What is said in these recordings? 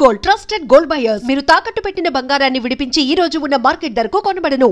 Gold, trusted gold buyers. మీరు తాకట్టు పెట్టిన బంగారాన్ని విడిపించి ఈ రోజు ఉన్న మార్కెట్ ధరకు కొనబడును.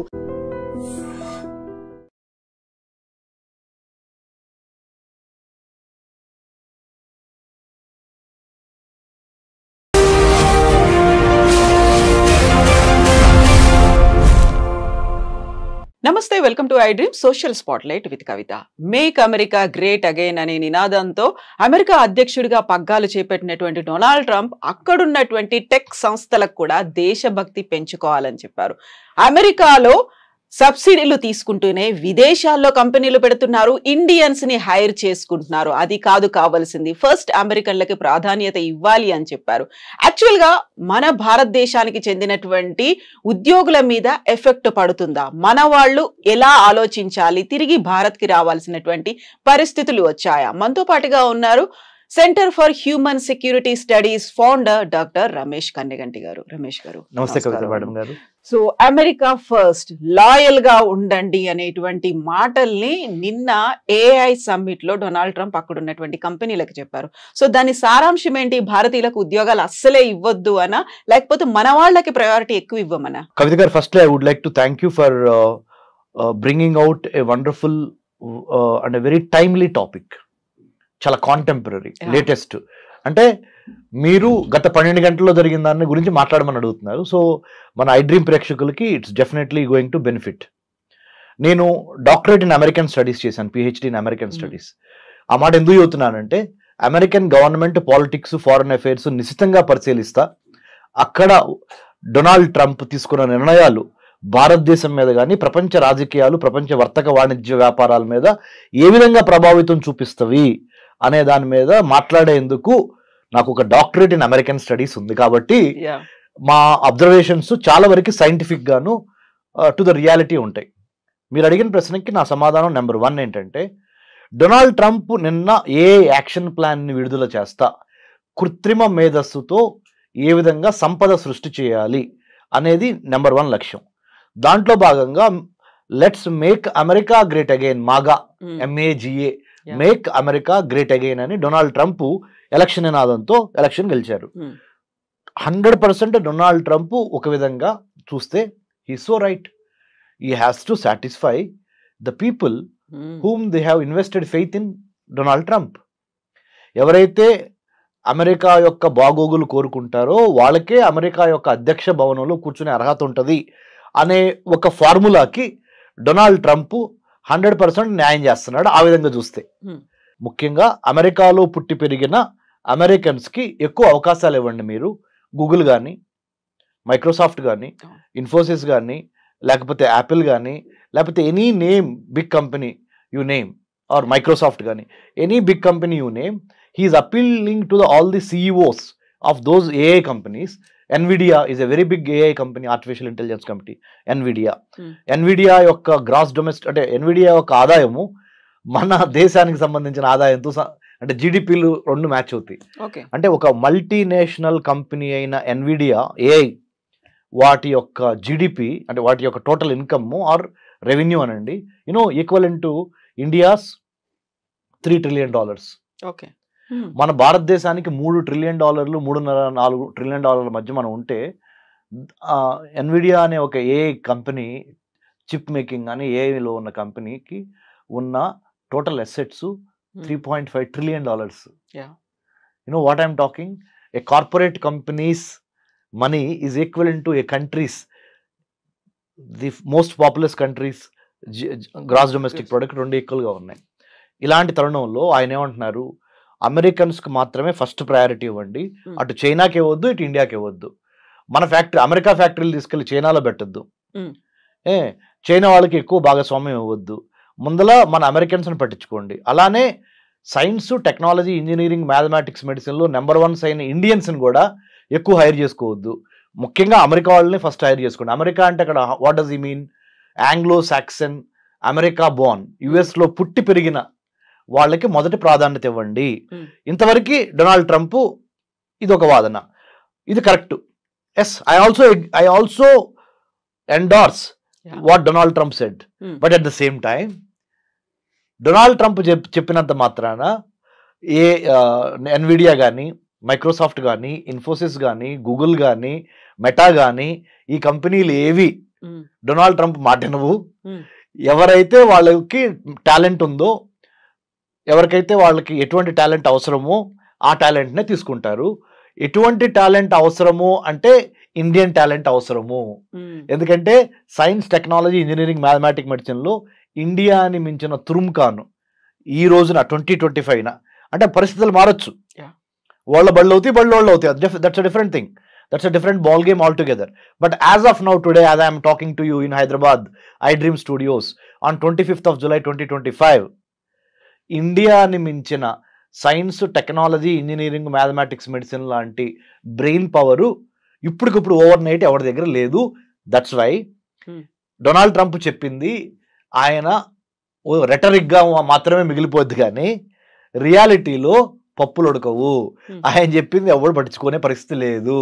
నమస్తే, welcome to I dream social spotlight with Kavitha. Make America great again అనే నినాదంతో అమెరికా అధ్యక్షుడిగా పగ్గాలు చేపట్టినటువంటి డొనాల్డ్ ట్రంప్ అక్కడున్నటువంటి టెక్ సంస్థలకు కూడా దేశభక్తి పెంచుకోవాలని చెప్పారు. అమెరికాలో సబ్సిడీలు తీసుకుంటూనే విదేశాల్లో కంపెనీలు పెడుతున్నారు, ఇండియన్స్ ని హైర్ చేసుకుంటున్నారు. అది కాదు కావాల్సింది, ఫస్ట్ అమెరికన్లకి ప్రాధాన్యత ఇవ్వాలి అని చెప్పారు. యాక్చువల్ గా మన భారతదేశానికి చెందినటువంటి ఉద్యోగుల మీద ఎఫెక్ట్ పడుతుందా, మన వాళ్ళు ఎలా ఆలోచించాలి, తిరిగి భారత్ కి రావాల్సినటువంటి పరిస్థితులు వచ్చాయా? మనతో పాటుగా ఉన్నారు centre for human security studies founder doctor Ramesh Kanneganti గారు. రమేష్ గారు నమస్తే కవిత మేడం గారు. సో అమెరికా ఫస్ట్, లాయల్ గా ఉండండి అనేటువంటి మాటల్ని నిన్న ఏఐ సమ్మిట్ లో డొనాల్డ్ ట్రంప్ అక్కడ ఉన్నటువంటి కంపెనీలకు చెప్పారు. సో దాని సారాంశం ఏంటి? భారతీయులకు ఉద్యోగాలు అస్సలే ఇవ్వద్దు అనా, లేకపోతే మన వాళ్ళకి ప్రయారిటీ ఎక్కువ ఇవ్వమనా? Kavitha garu, first I would like to thank you for bringing out a wonderful and very timely topic. చాలా కాంటెంపరీ, లేటెస్ట్. అంటే మీరు గత 12 గంటల్లో జరిగిన దాని గురించి మాట్లాడమని అడుగుతున్నారు. సో మన ఐ డ్రీమ్ ప్రేక్షకులకి it's definitely going to benefit. నేను డాక్టరేట్ ఇన్ అమెరికన్ స్టడీస్ చేశాను, పిహెచ్డి ఇన్ అమెరికన్ స్టడీస్. ఆ మాట ఎందుకు చెబుతున్నానంటే, American government politics, foreign affairs నిశితంగా పరిశీలిస్తా అక్కడ డొనాల్డ్ ట్రంప్ తీసుకున్న నిర్ణయాలు భారతదేశం మీద కానీ, ప్రపంచ రాజకీయాలు, ప్రపంచ వర్తక వాణిజ్య వ్యాపారాల మీద ఏ విధంగా ప్రభావితం చూపిస్తవి అనే దాని మీద మాట్లాడేందుకు నాకు ఒక డాక్టరేట్ ఇన్ అమెరికన్ స్టడీస్ ఉంది. కాబట్టి మా అబ్జర్వేషన్స్ చాలా వరకు సైంటిఫిక్ గాను టు ద రియాలిటీ ఉంటాయి. మీరు అడిగిన ప్రశ్నకి నా సమాధానం నెంబర్ 1 ఏంటంటే, డొనాల్డ్ ట్రంప్ నిన్న ఏ యాక్షన్ ప్లాన్ని విడుదల చేస్తా కృత్రిమ మేధస్సుతో ఏ విధంగా సంపద సృష్టి చేయాలి అనేది నెంబర్ 1 లక్ష్యం. దాంట్లో భాగంగా let's make America great again, MAGA MAGA, make America great again అని డొనాల్డ్ ట్రంప్ ఎలక్షన్ నినాదంతో ఎలక్షన్ గెలిచారు. 100% డొనాల్డ్ ట్రంప్ ఒక విధంగా చూస్తే he so right. He has to satisfy the people whom they have invested faith in Donald Trump. ఎవరైతే America యొక్క బాగోగులు కోరుకుంటారో వాళ్ళకే అమెరికా యొక్క అధ్యక్ష భవనంలో కూర్చునే అర్హత ఉంటుంది అనే ఒక ఫార్ములాకి డొనాల్డ్ ట్రంప్ 100% న్యాయం చేస్తున్నాడు. ఆ విధంగా చూస్తే ముఖ్యంగా అమెరికాలో పుట్టి పెరిగిన అమెరికన్స్కి ఎక్కువ అవకాశాలు ఇవ్వండి. మీరు గూగుల్ కానీ, మైక్రోసాఫ్ట్ కానీ, ఇన్ఫోసిస్ కానీ, లేకపోతే యాపిల్ కానీ, లేకపోతే any name big company you name, or Microsoft కానీ, any big company you name, he's appealing to all the CEOs of those AI companies. NVIDIA is a very big AI company, artificial intelligence company, NVIDIA యొక్క gross domestic అంటే NVIDIA యొక్క ఆదాయము మన దేశానికి సంబంధించిన ఆదాయంతో అంటే GDPలు 2 మ్యాచ్ అవుతాయి. అంటే ఒక మల్టీనేషనల్ కంపెనీ అయిన NVIDIA AI వాటి యొక్క GDP అంటే వాటి యొక్క టోటల్ ఇన్కమ్ ఆర్ రెవెన్యూ అనండి, ఈక్వలెంట్ టు ఇండియాస్ $3 trillion. మన భారతదేశానికి $3 trillion, $3.5-4 trillion మధ్య మనం ఉంటే, ఎన్విడియా అనే ఒక AI కంపెనీ, చిప్ మేకింగ్ అని ఏఐలో ఉన్న కంపెనీకి ఉన్న total assets $3.5 trillion. What I'm talking? A corporate companies money is equivalent to a countries, the most populous countries gross domestic product 2 ఈక్వల్గా ఉన్నాయి. ఇలాంటి తరుణంలో ఆయన ఏమంటున్నారు, అమెరికన్స్కి మాత్రమే ఫస్ట్ ప్రయారిటీ ఇవ్వండి, అటు చైనాకి ఇవ్వద్దు, ఇటు ఇండియాకి ఇవ్వద్దు. మన ఫ్యాక్టరీ, అమెరికా ఫ్యాక్టరీలు తీసుకెళ్లి చైనాలో పెట్టద్దు, చైనా వాళ్ళకి ఎక్కువ భాగస్వామ్యం ఇవ్వద్దు, ముందల మన అమెరికన్స్ని పట్టించుకోండి. అలానే సైన్స్, టెక్నాలజీ, ఇంజనీరింగ్, మ్యాథమెటిక్స్, మెడిసిన్లో నెంబర్ 1 అయిన ఇండియన్స్ని కూడా ఎక్కువ హైర్ చేసుకోవద్దు. ముఖ్యంగా అమెరికా వాళ్ళని ఫస్ట్ హైర్ చేసుకోండి. అమెరికా అంటే అక్కడ what does he mean? Anglo Saxon, America Born, యుఎస్లో పుట్టి పెరిగిన వాళ్ళకి మొదటి ప్రాధాన్యత ఇవ్వండి. ఇంతవరకు డొనాల్డ్ ట్రంప్ ఇది ఒక వాదన, ఇది correct. Yes, I also endorse what Donald Trump said. But at the same time Donald Trump చెప్పినంత మాత్రాన ఏ ఎన్విడియా కానీ, మైక్రోసాఫ్ట్ కానీ, ఇన్ఫోసిస్ కానీ, గూగుల్ కానీ, మెటా కానీ, ఈ కంపెనీలు ఏవి డొనాల్డ్ ట్రంప్ మాటినవు. ఎవరైతే వాళ్ళకి టాలెంట్ ఉందో, ఎవరికైతే వాళ్ళకి ఎటువంటి టాలెంట్ అవసరమో ఆ టాలెంట్నే తీసుకుంటారు. ఎటువంటి టాలెంట్ అవసరము అంటే ఇండియన్ టాలెంట్ అవసరము. ఎందుకంటే సైన్స్, టెక్నాలజీ, ఇంజనీరింగ్, మ్యాథమెటిక్, మెడిసిన్లో ఇండియాని మించిన తురుముకాను ఈ రోజున 2025 అంటే పరిస్థితులు మారచ్చు. వాళ్ళ బళ్ళు అవుతాయి, బళ్ళు వాళ్ళు అవుతాయి. That's a different thing. That's a different ball game altogether. But as of now, today, as I am talking to you in Hyderabad, iDream Studios, on 25th of July 2025, ఇండియాని మించిన science, technology, engineering, mathematics, medicine లాంటి brain power ఇప్పటికిప్పుడు over night ఎవరి దగ్గర లేదు. That's why Donald Trump చెప్పింది ఆయన రెటరిక్గా మాత్రమే మిగిలిపోద్ది, కానీ రియాలిటీలో పప్పులు ఉడకవు. ఆయన చెప్పింది ఎవరు పట్టించుకునే పరిస్థితి లేదు.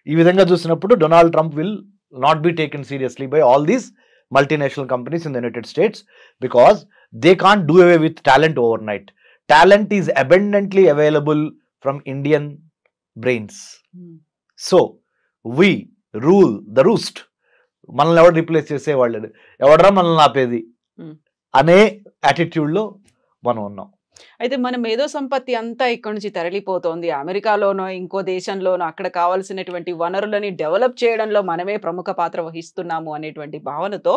ఈ విధంగా చూసినప్పుడు Donald Trump will not be taken seriously by all these multinational companies in the United states because they can't do away with talent over night. Talent is abundantly available from Indian brains. So we rule the roost. మనల్ని ఎవరు replace చేసేవాళ్ళు, ఎవడరా మనల్ని ఆపేది అనే యాటిట్యూడ్లో మనం ఉన్నాం. అయితే మన మేధో సంపత్తి అంతా ఇక్కడ నుంచి తరలిపోతోంది. అమెరికాలోనో ఇంకో దేశంలోనో అక్కడ కావాల్సినటువంటి వనరులని డెవలప్ చేయడంలో మనమే ప్రముఖ పాత్ర వహిస్తున్నాము అనేటువంటి భావనతో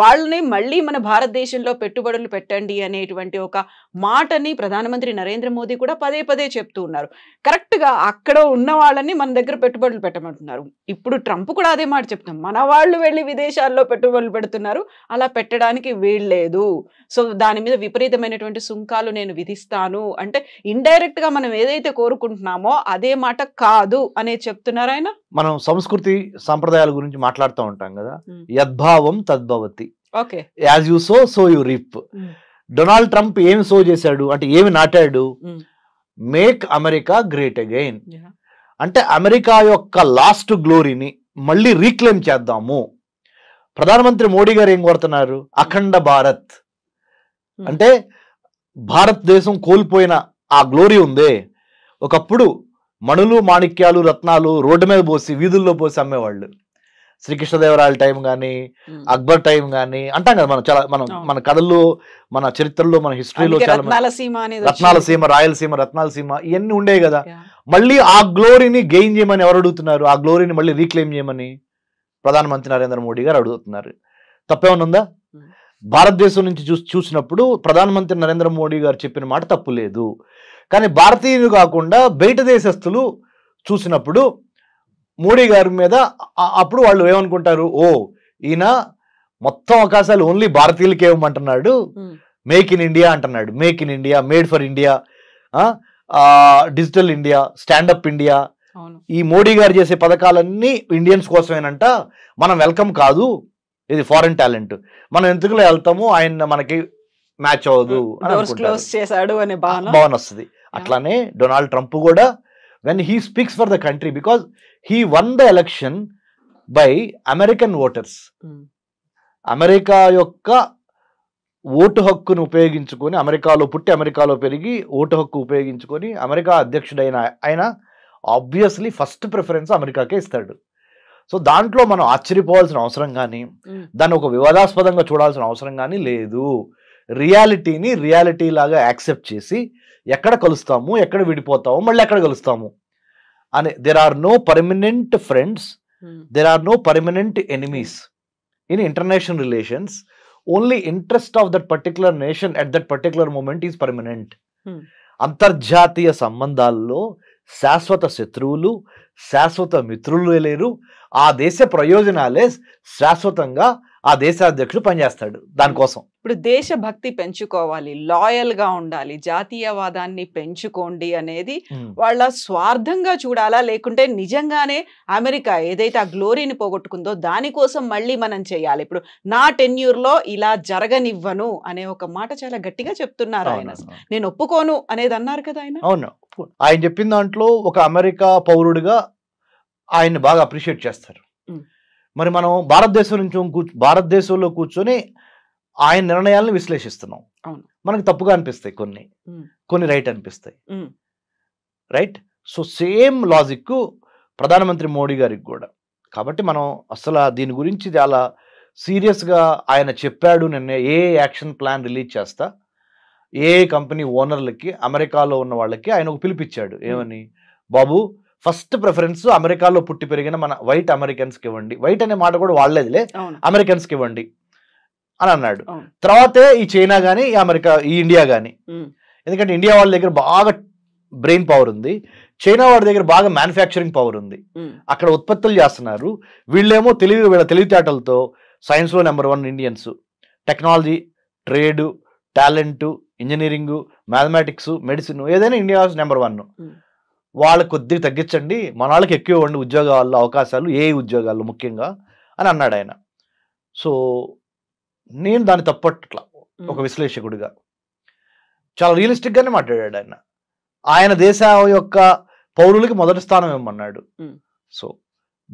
వాళ్ళని మళ్ళీ మన భారతదేశంలో పెట్టుబడులు పెట్టండి అనేటువంటి ఒక మాటని ప్రధానమంత్రి నరేంద్ర మోదీ కూడా పదే పదే చెప్తూ ఉన్నారు. కరెక్ట్గా అక్కడ ఉన్న వాళ్ళని మన దగ్గర పెట్టుబడులు పెట్టమంటున్నారు. ఇప్పుడు ట్రంప్ కూడా అదే మాట చెప్తున్నాం, మన వాళ్ళు వెళ్ళి విదేశాల్లో పెట్టుబడులు పెడుతున్నారు, అలా పెట్టడానికి వీల్లేదు. సో దాని మీద విపరీతమైనటువంటి సుంకాలు నేను విధిస్తాను అంటే ఇండైరెక్ట్ గా మనం ఏదైతే కోరుకుంటున్నామో అదే మాట కాదు అనే చెప్తున్నారు ఆయన. మనం సంస్కృతి సంప్రదాయాల గురించి మాట్లాడుతూ ఉంటాం కదా, యద్భావం తద్భవతి, as you sow so you reap. Donald Trump ఏమి సో చేశాడు అంటే ఏమి నాటాడు? మేక్ అమెరికా గ్రేట్ అగైన్ అంటే అమెరికా యొక్క లాస్ట్ గ్లోరీని మళ్ళీ రీక్లెయిమ్ చేద్దాము. ప్రధానమంత్రి మోడీ గారు ఏం కోరుతున్నారు? అఖండ భారత్ అంటే భారతదేశం కోల్పోయిన ఆ గ్లోరీ ఉందే, ఒకప్పుడు మణులు, మాణిక్యాలు, రత్నాలు రోడ్డు మీద పోసి వీధుల్లో పోసి అమ్మేవాళ్ళు. శ్రీకృష్ణదేవరాయల టైం కానీ, అక్బర్ టైం కానీ అంటాం కదా మనం. చాలా మన కథల్లో, మన చరిత్రలో, మన హిస్టరీలో చాలా రత్నాలసీమ, రాయలసీమ, రత్నాలసీమ ఇవన్నీ ఉండేవి కదా. మళ్ళీ ఆ గ్లోరీని గెయిన్ చేయమని ఎవరు అడుగుతున్నారు? ఆ గ్లోరీని మళ్ళీ రీక్లెయిమ్ చేయమని ప్రధానమంత్రి నరేంద్ర మోడీ గారు అడుగుతున్నారు. తప్పేమన్నా ఉందా? భారతదేశం నుంచి చూసినప్పుడు ప్రధానమంత్రి నరేంద్ర మోడీ గారు చెప్పిన మాట తప్పు లేదు. కానీ భారతీయులు కాకుండా బయట దేశస్తులు చూసినప్పుడు మోడీ గారి మీద అప్పుడు వాళ్ళు ఏమనుకుంటారు? ఓ, ఈయన మొత్తం అవకాశాలు ఓన్లీ భారతీయులకే ఇవ్వమంటున్నాడు, మేక్ ఇన్ ఇండియా అంటున్నాడు. Make in India, made for India, digital India, stand up India, ఈ మోడీ గారు చేసే పథకాలన్నీ ఇండియన్స్ కోసమేనంట. మనం వెల్కమ్ కాదు, ఇది ఫారెన్ టాలెంట్, మనం ఎందుకులో వెళ్తాము, ఆయన మనకి మ్యాచ్ అవ్వదు అని భావన వస్తుంది. అట్లానే డొనాల్డ్ ట్రంప్ కూడా when he speaks for the country because he one the election by American voters. America యొక్క ఓటు హక్కును ఉపయోగించుకొని, అమెరికాలో పుట్టి అమెరికాలో పెరిగి ఓటు హక్కు ఉపయోగించుకొని అమెరికా అధ్యక్షుడైన ఆయన ఆబ్వియస్లీ ఫస్ట్ ప్రిఫరెన్స్ అమెరికాకే ఇస్తాడు. సో దాంట్లో మనం ఆశ్చర్యపోవాల్సిన అవసరం కానీ, దాన్ని ఒక వివాదాస్పదంగా చూడాల్సిన అవసరం కానీ లేదు. రియాలిటీని రియాలిటీ లాగా యాక్సెప్ట్ చేసి ఎక్కడ కలుస్తాము, ఎక్కడ విడిపోతాము, మళ్ళీ ఎక్కడ కలుస్తాము అని. There are no permanent friends, there are no permanent enemies in international relations. Only interest of that particular nation at that particular moment is permanent. అంతర్జాతీయ సంబంధాల్లో శాశ్వత శత్రువులు, శాశ్వత మిత్రులు లేరు. ఆ దేశ ప్రయోజనాలే శాశ్వతంగా ఆ దేశాధ్యక్షుడు పనిచేస్తాడు దానికోసం. ఇప్పుడు దేశభక్తి పెంచుకోవాలి, లాయల్ గా ఉండాలి, జాతీయవాదాన్ని పెంచుకోండి అనేది వాళ్ళ స్వార్థంగా చూడాలా, లేకుంటే నిజంగానే అమెరికా ఏదైతే ఆ గ్లోరీని పోగొట్టుకుందో దానికోసం మళ్ళీ మనం చేయాలి? ఇప్పుడు నా టెన్యూర్ లో ఇలా జరగనివ్వను అనే ఒక మాట చాలా గట్టిగా చెప్తున్నారు ఆయన. నేను ఒప్పుకోను అనేది అన్నారు కదా ఆయన. అవును, ఆయన చెప్పిన దాంట్లో ఒక అమెరికా పౌరుడిగా ఆయన్ని బాగా అప్రిషియేట్ చేస్తారు. మరి మనం భారతదేశంలో కూర్చొని ఆయన నిర్ణయాలను విశ్లేషిస్తున్నాం. మనకు తప్పుగా అనిపిస్తాయి కొన్ని రైట్ అనిపిస్తాయి. రైట్, సో సేమ్ లాజిక్ ప్రధానమంత్రి మోడీ గారికి కూడా. కాబట్టి మనం అసలు దీని గురించి చాలా సీరియస్గా ఆయన చెప్పాడు. నిన్న ఏ యాక్షన్ ప్లాన్ రిలీజ్ చేస్తా, ఏ కంపెనీ ఓనర్లకి అమెరికాలో ఉన్న వాళ్ళకి ఆయన ఒక పిలిపించాడు. ఏమని, బాబు ఫస్ట్ ప్రిఫరెన్స్ అమెరికాలో పుట్టి పెరిగిన మన వైట్ అమెరికన్స్కి ఇవ్వండి, వైట్ అనే మాట కూడా వాడలేదులే, అమెరికన్స్కి ఇవ్వండి అని అన్నాడు. తర్వాతే ఈ చైనా కానీ ఈ ఇండియా కానీ, ఎందుకంటే ఇండియా వాళ్ళ దగ్గర బాగా బ్రెయిన్ పవర్ ఉంది, చైనా వాడి దగ్గర బాగా మ్యానుఫ్యాక్చరింగ్ పవర్ ఉంది, అక్కడ ఉత్పత్తులు చేస్తున్నారు. వీళ్ళేమో వీళ్ళ తెలివితేటలతో సైన్స్లో number 1 Indians, technology, trade, talent, engineering, mathematics, medicine, ఏదైనా ఇండియా నెంబర్ 1. వాళ్ళకి కొద్దిగా తగ్గించండి, మన వాళ్ళకి ఎక్కువ ఇవ్వండి ఉద్యోగాల్లో అవకాశాలు, ఏ ఉద్యోగాల్లో ముఖ్యంగా అని అన్నాడు ఆయన. సో నేను దాన్ని తప్పట్లా ఒక విశ్లేషకుడిగా, చాలా రియలిస్టిక్గానే మాట్లాడాడు ఆయన. ఆయన దేశం యొక్క పౌరులకి మొదటి స్థానం ఇవ్వమన్నాడు. సో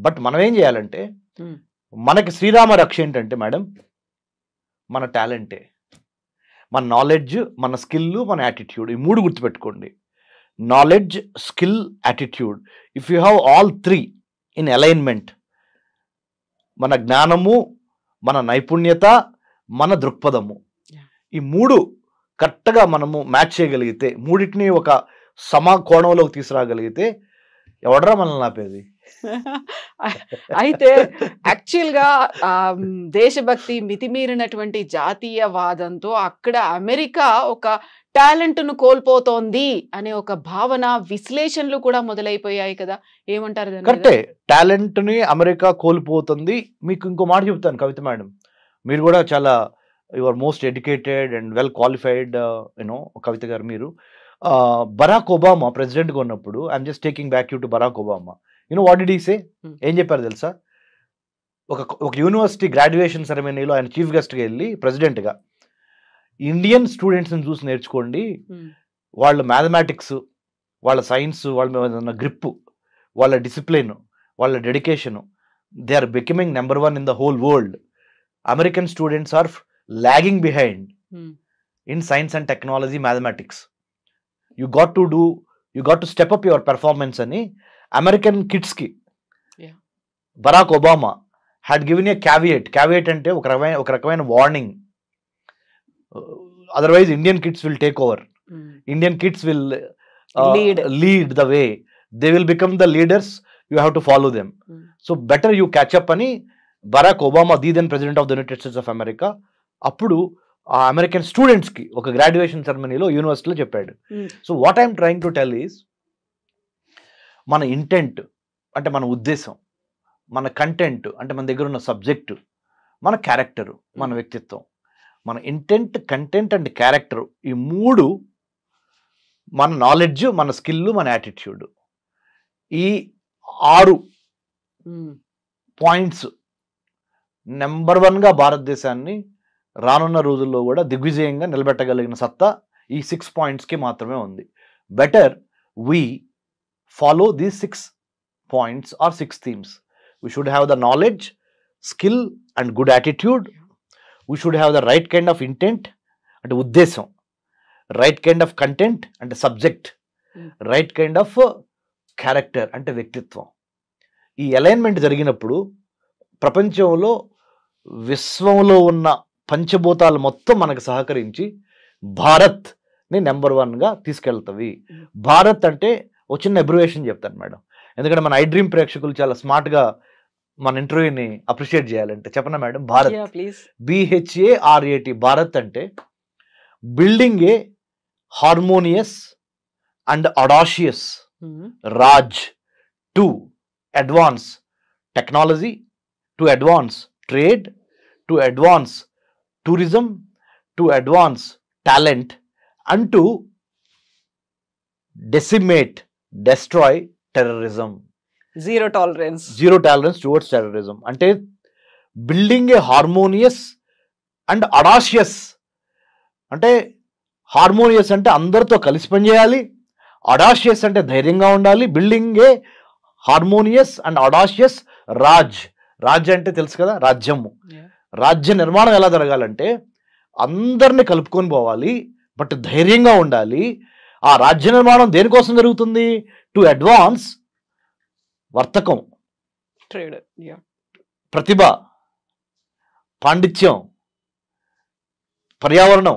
బట్ మనం ఏం చేయాలంటే, మనకి శ్రీరామ రక్ష ఏంటంటే మేడం, మన టాలెంటే, మన నాలెడ్జ్, మన స్కిల్, మన యాటిట్యూడ్. ఈ 3 గుర్తుపెట్టుకోండి. Knowledge, skill, attitude. If you have all 3 in alignment, మన జ్ఞానము, మన నైపుణ్యత, మన దృక్పథము, ఈ 3 కరెక్ట్గా మనము మ్యాచ్ చేయగలిగితే, 3టిని ఒక సమకోణంలోకి తీసుకురాగలిగితే ఎవడరా మనల్ని ఆపేది? అయితే యాక్చువల్గా దేశభక్తి, మితిమీరినటువంటి జాతీయవాదంతో అక్కడ అమెరికా ఒక టాలెంట్ను కోల్పోతోంది అనే ఒక భావన, విశ్లేషణలు కూడా మొదలైపోయాయి కదా, ఏమంటారు? కరెక్టే, టాలెంట్ని అమెరికా కోల్పోతుంది. మీకు ఇంకో మాట చెప్తాను కవిత మేడం, మీరు కూడా చాలా your most educated and well qualified Kavitha garu. మీరు బరాక్ ఒబామా ప్రెసిడెంట్గా ఉన్నప్పుడు, I'm just taking back you to Barack Obama, what did he say? ఏం చెప్పారు తెలుసా? ఒక యూనివర్సిటీ గ్రాడ్యుయేషన్ సెరమనీలో ఆయన చీఫ్ గెస్ట్గా వెళ్ళి ప్రెసిడెంట్గా, ఇండియన్ స్టూడెంట్స్ని చూసి నేర్చుకోండి, వాళ్ళ మ్యాథమెటిక్స్, వాళ్ళ సైన్స్, వాళ్ళ గ్రిప్, వాళ్ళ డిసిప్లిన్, వాళ్ళ dedication, they are becoming number 1 in the whole world. American students are lagging behind in science and technology, mathematics. You got to step up your performance అని American కిడ్స్కి Barack Obama had given a caveat అంటే ఒక రకమైన warning. Otherwise Indian kids will take over, Indian kids will lead the way, they will become the leaders, you have to follow them. So better you catch up అని Barack Obama, the then president of the United States of America, అప్పుడు ఆ American స్టూడెంట్స్కి ఒక graduation సెరమనీలో యూనివర్సిటీలో చెప్పాడు. So what I'm trying to tell is, మన intent అంటే మన ఉద్దేశం, మన కంటెంట్ అంటే మన దగ్గర ఉన్న సబ్జెక్టు, మన క్యారెక్టరు, మన వ్యక్తిత్వం, మన ఇంటెంట్, కంటెంట్ అండ్ క్యారెక్టర్, ఈ 3 మన నాలెడ్జ్, మన స్కిల్, మన యాటిట్యూడ్, ఈ 6 పాయింట్స్ నెంబర్ 1గా భారతదేశాన్ని రానున్న రోజుల్లో కూడా దిగ్విజయంగా నిలబెట్టగలిగిన సత్తా ఈ 6 పాయింట్స్కి మాత్రమే ఉంది. Better we follow these 6 points or 6 themes. We should have the knowledge, skill and good attitude. We should have the right kind of intent and uddesam, right kind of content and subject, right kind of character and వ్యక్తిత్వం. ఈ alignment జరిగినప్పుడు ప్రపంచంలో, విశ్వంలో ఉన్న పంచభూతాలు మొత్తం మనకు సహకరించి భారత్ని నెంబర్ 1గా తీసుకెళ్తవి. భారత్ అంటే ఒక చిన్న అబ్రివేషన్ చెప్తాను మేడం, ఎందుకంటే మన ఐ డ్రీమ్ ప్రేక్షకులు చాలా స్మార్ట్గా మన ఇంటర్వ్యూని అప్రిషియేట్ చేయాలంటే చెప్పనా మేడం? భారత్, BHARAT. భారత్ అంటే building a harmonious and audacious Raj to advance technology, to advance trade, to advance tourism, to advance talent and to decimate, destroy terrorism. Zero tolerance towards terrorism. అంటే building a harmonious and audacious, అంటే harmonious అంటే అందరితో కలిసి పనిచేయాలి, audacious అంటే ధైర్యంగా ఉండాలి. Building a harmonious and audacious Raj అంటే తెలుసు కదా, రాజ్యము. రాజ్య నిర్మాణం ఎలా జరగాలంటే అందరిని కలుపుకొని పోవాలి, బట్ ధైర్యంగా ఉండాలి. ఆ రాజ్య నిర్మాణం దేనికోసం జరుగుతుంది? టు అడ్వాన్స్ వర్తకం, ట్రేడ్, ప్రతిభ, పాండిత్యం, పర్యావరణం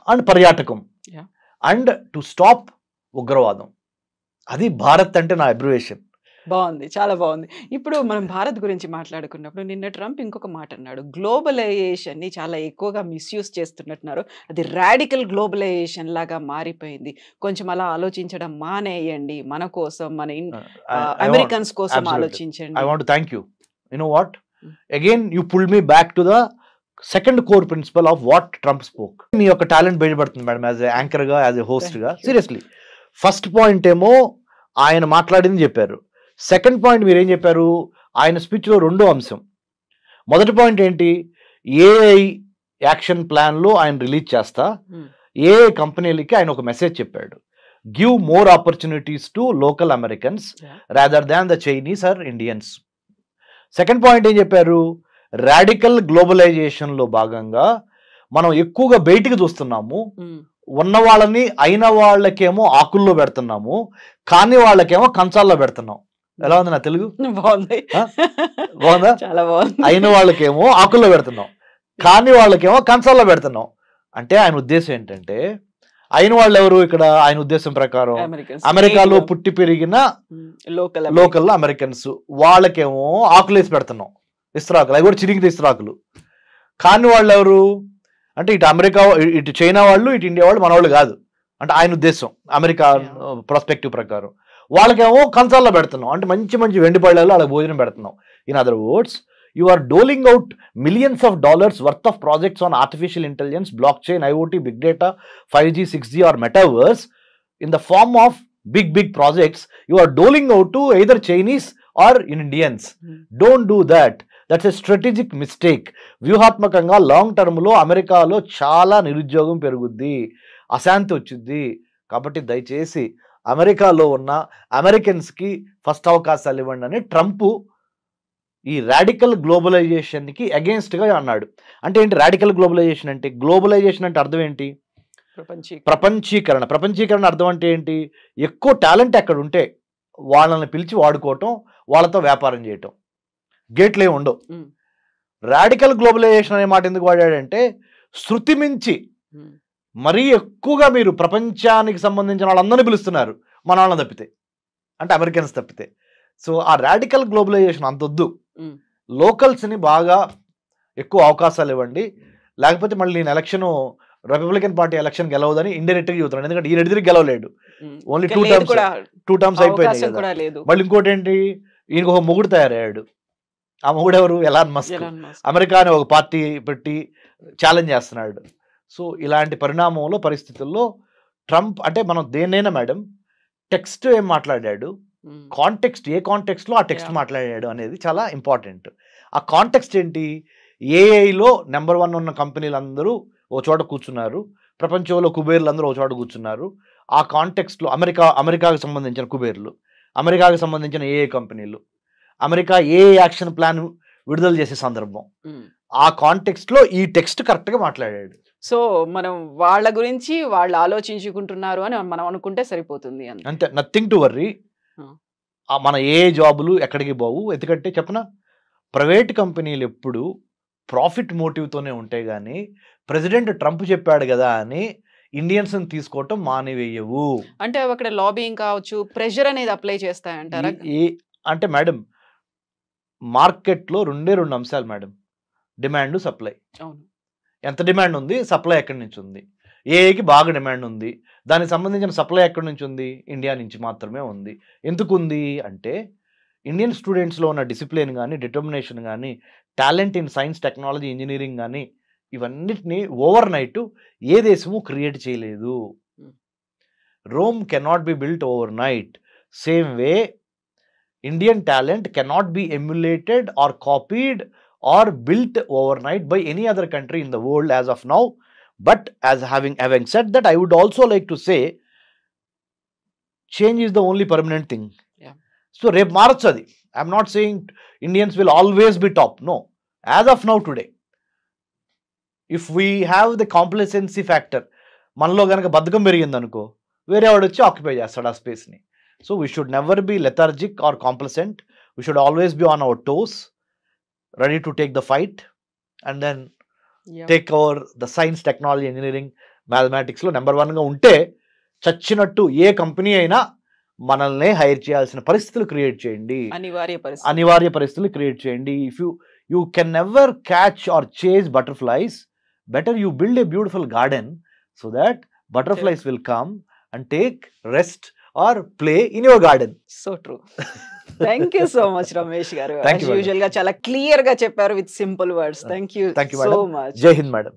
అండ్ పర్యాటకం, అండ్ టు స్టాప్ ఉగ్రవాదం. అది భారత్ అంటే నా అబ్రివేషన్. బాగుంది, చాలా బాగుంది. ఇప్పుడు మనం భారత్ గురించి మాట్లాడుకున్నప్పుడు నిన్న ట్రంప్ ఇంకొక మాట అన్నాడు, గ్లోబలైజేషన్ ని చాలా ఎక్కువగా మిస్యూజ్ చేస్తున్నట్టున్నారు, అది రాడికల్ గ్లోబలైజేషన్ లాగా మారిపోయింది, కొంచెం అలా ఆలోచించడం మానేయండి, మన కోసం, మన అమెరికన్స్ కోసం ఆలోచించండి. I want to thank you. You know what? Again, you pulled me back to the second core principle of what Trump spoke. మీ యొక్క టాలెంట్ బయటపడుతుంది మేడం, యాజ్ ఎ యాంకర్ గా, యాజ్ ఎ హోస్ట్ గా. Seriously, first point ఏమో ఆయన మాట్లాడింది చెప్పారు. Second point మీరు ఏం చెప్పారు? ఆయన స్పీచ్లో రెండో అంశం. మొదటి పాయింట్ ఏంటి? ఏఐ యాక్షన్ ప్లాన్లో ఆయన రిలీజ్ చేస్తా ఏఐ కంపెనీలకి ఆయన ఒక మెసేజ్ చెప్పాడు, give more opportunities to local Americans rather than the Chinese or Indians. Second point ఏం చెప్పారు? రాడికల్ గ్లోబలైజేషన్లో భాగంగా మనం ఎక్కువగా బయటికి చూస్తున్నాము, ఉన్న వాళ్ళని అయిన వాళ్ళకేమో ఆకుల్లో పెడుతున్నాము, కాని వాళ్ళకేమో కంచాల్లో పెడుతున్నాం. ఎలా ఉంది నా తెలుగు? బాగుంది, బాగుందా? చాలా బాగుంది. అయిన వాళ్ళకేమో ఆకుల్లో పెడుతున్నాం, కాని వాళ్ళకేమో కంచాల్లో పెడుతున్నాం. అంటే ఆయన ఉద్దేశం ఏంటంటే, అయిన వాళ్ళు ఎవరు ఇక్కడ? ఆయన ఉద్దేశం ప్రకారం అమెరికాలో పుట్టి పెరిగిన లోకల్ అమెరికన్స్, వాళ్ళకేమో ఆకులేసి పెడుతున్నాం, ఇస్త్రాకులు, అవి కూడా చిరిగిన ఇస్త్రాకులు. కాని వాళ్ళు ఎవరు అంటే, ఇటు అమెరికా, ఇటు చైనా వాళ్ళు, ఇటు ఇండియా వాళ్ళు మన వాళ్ళు కాదు. అంటే ఆయన ఉద్దేశం అమెరికా ప్రాస్పెక్టివ్ ప్రకారం. వాళ్ళకేమో కంచాల్లో పెడుతున్నాం, అంటే మంచి మంచి వెండి పళ్ళలో వాళ్ళకి భోజనం పెడుతున్నాం. In other words, you are doling out millions of dollars worth of projects on artificial intelligence, blockchain, IoT, big data, 5G, 6G or metaverse in the form of big projects. You are doling out to either Chinese or Indians. Don't do that. That's a strategic mistake. వ్యూహాత్మకంగా long టర్మ్లో అమెరికాలో చాలా నిరుద్యోగం పెరుగుద్ది, అశాంతి వచ్చింది. కాబట్టి దయచేసి అమెరికాలో ఉన్న అమెరికన్స్కి ఫస్ట్ అవకాశాలు ఇవ్వండి అని ట్రంప్ ఈ రాడికల్ గ్లోబలైజేషన్కి అగేన్స్ట్గా అన్నాడు. అంటే ఏంటి రాడికల్ గ్లోబలైజేషన్ అంటే? గ్లోబలైజేషన్ అంటే అర్థం ఏంటి? ప్రపంచీకరణ. ప్రపంచీకరణ అర్థం అంటే ఏంటి? ఎక్కువ టాలెంట్ ఎక్కడ ఉంటే వాళ్ళని పిలిచి వాడుకోవటం, వాళ్ళతో వ్యాపారం చేయటం, గేట్లే ఉండవు. రాడికల్ గ్లోబలైజేషన్ అనే మాట ఎందుకు వాడాడంటే, శృతి మించి మరీ ఎక్కువగా మీరు ప్రపంచానికి సంబంధించిన వాళ్ళందరినీ పిలుస్తున్నారు, మన వాళ్ళని తప్పితే, అంటే అమెరికన్స్ తప్పితే. సో ఆ రాడికల్ గ్లోబలైజేషన్ అంతొద్దు, లోకల్స్ని బాగా ఎక్కువ అవకాశాలు ఇవ్వండి, లేకపోతే మళ్ళీ నేను ఎలక్షన్ రిపబ్లికన్ పార్టీ ఎలక్షన్ గెలవదని ఇండైరెక్ట్గా చెబుతున్నాను. ఎందుకంటే ఈయన ఎదురు గెలవలేడు, ఓన్లీ టూ టర్మ్స్ అయిపోయింది. మళ్ళీ ఇంకోటి ఏంటి, ఈయనకు ఒక మొగుడు తయారయ్యాడు. ఆ మొగుడు ఎవరు? Elon Musk. అమెరికా అని ఒక పార్టీ పెట్టి ఛాలెంజ్ చేస్తున్నాడు. సో ఇలాంటి పరిస్థితుల్లో ట్రంప్ అంటే, మనం దేన్నైనా మేడం టెక్స్ట్ ఏం మాట్లాడాడు, కాంటెక్స్ట్ ఏ కాంటెక్స్ట్లో ఆ టెక్స్ట్ మాట్లాడాడు అనేది చాలా ఇంపార్టెంట్. ఆ కాంటెక్స్ట్ ఏంటి? ఏఐలో నెంబర్ 1 ఉన్న కంపెనీలందరూ ఓ చోట కూర్చున్నారు, ప్రపంచంలో కుబేర్లు అందరూ ఓ చోట కూర్చున్నారు. ఆ కాంటెక్స్ట్లో అమెరికాకు సంబంధించిన కుబేర్లు, అమెరికాకు సంబంధించిన ఏఐ కంపెనీలు, అమెరికా ఏ యాక్షన్ ప్లాన్ విడుదల చేసే సందర్భం, ఆ కాంటెక్స్ట్లో ఈ టెక్స్ట్ కరెక్ట్గా మాట్లాడాడు. సో మనం వాళ్ళ గురించి వాళ్ళు ఆలోచించుకుంటున్నారు అని మనం అనుకుంటే సరిపోతుంది అంతే, నథింగ్ టు వర్రీ. మన ఏ జాబులు ఎక్కడికి పోవు. ఎందుకంటే చెప్పనా, ప్రైవేట్ కంపెనీలు ఎప్పుడు ప్రాఫిట్ మోటివ్తోనే ఉంటాయి, కానీ ప్రెసిడెంట్ ట్రంప్ చెప్పాడు కదా అని ఇండియన్స్ని తీసుకోవటం మానివేయవు. అంటే అక్కడ లాబింగ్ కావచ్చు, ప్రెషర్ అనేది అప్లై చేస్తాయంటారా? అంటే మేడం, మార్కెట్లో రెండు అంశాలు మేడం, డిమాండ్, సప్లై. ఎంత డిమాండ్ ఉంది, సప్లై ఎక్కడి నుంచి ఉంది? ఏఐకి బాగా డిమాండ్ ఉంది, దానికి సంబంధించిన సప్లై ఎక్కడి నుంచి ఉంది? ఇండియా నుంచి మాత్రమే ఉంది. ఎందుకు ఉంది అంటే, ఇండియన్ స్టూడెంట్స్లో ఉన్న డిసిప్లిన్ కానీ, డిటర్మినేషన్ కానీ, talent in science, technology, engineering కానీ, ఇవన్నిటిని ఓవర్ నైట్ ఏ దేశము క్రియేట్ చేయలేదు. Rome cannot be built overnight. Same way Indian talent cannot be emulated or copied or built overnight by any other country in the world as of now. But as having said that, I would also like to say, change is the only permanent thing. So rep marchadi, I am not saying Indians will always be top, no. As of now today, if we have the complacency factor, మనలో గనక బద్ధకం పెరిగింది అనుకో, వేరే వాడు వచ్చి occupy చేస్తాడు ఆ స్పేస్ని. So we should never be lethargic or complacent. We should always be on our toes, ready to take the fight and then take over the science, technology, engineering, మ్యాథమెటిక్స్లో నెంబర్ 1గా ఉంటే చచ్చినట్టు ఏ కంపెనీ అయినా మనల్ని hire చేయాల్సిన పరిస్థితులు create చేయండి, అనివార్య పరిస్థితులు క్రియేట్ చేయండి. If you can never catch or chase butterflies, better you build a beautiful garden so that butterflies will come and take rest or play in your garden. So true. Thank you so much Ramesh garu. Usual గా చాలా clear గా చెప్పారు with simple words. Thank you so much. Jai Hind madam.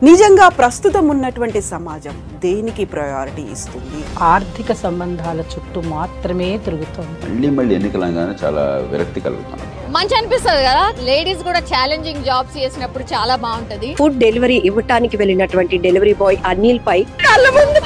నిజంగా ప్రస్తుతం ఉన్నటువంటి సమాజం దేనికి priority ఇస్తుంది? ఆర్థిక సంబంధాల చుట్టూ మాత్రమే తిరుగుతుంది. మళ్ళీ ఎన్నికలంగానే చాలా విరక్తి కలుగుతాను. మంచి అనిపిస్తుంది కదా, లేడీస్ కూడా ఛాలెంజింగ్ జాబ్స్ చేసినప్పుడు చాలా బాగుంటది. ఫుడ్ డెలివరీ ఇవ్వటానికి వెళ్ళినటువంటి డెలివరీ బాయ్ అనిల్ పై కళ్ళ ముందు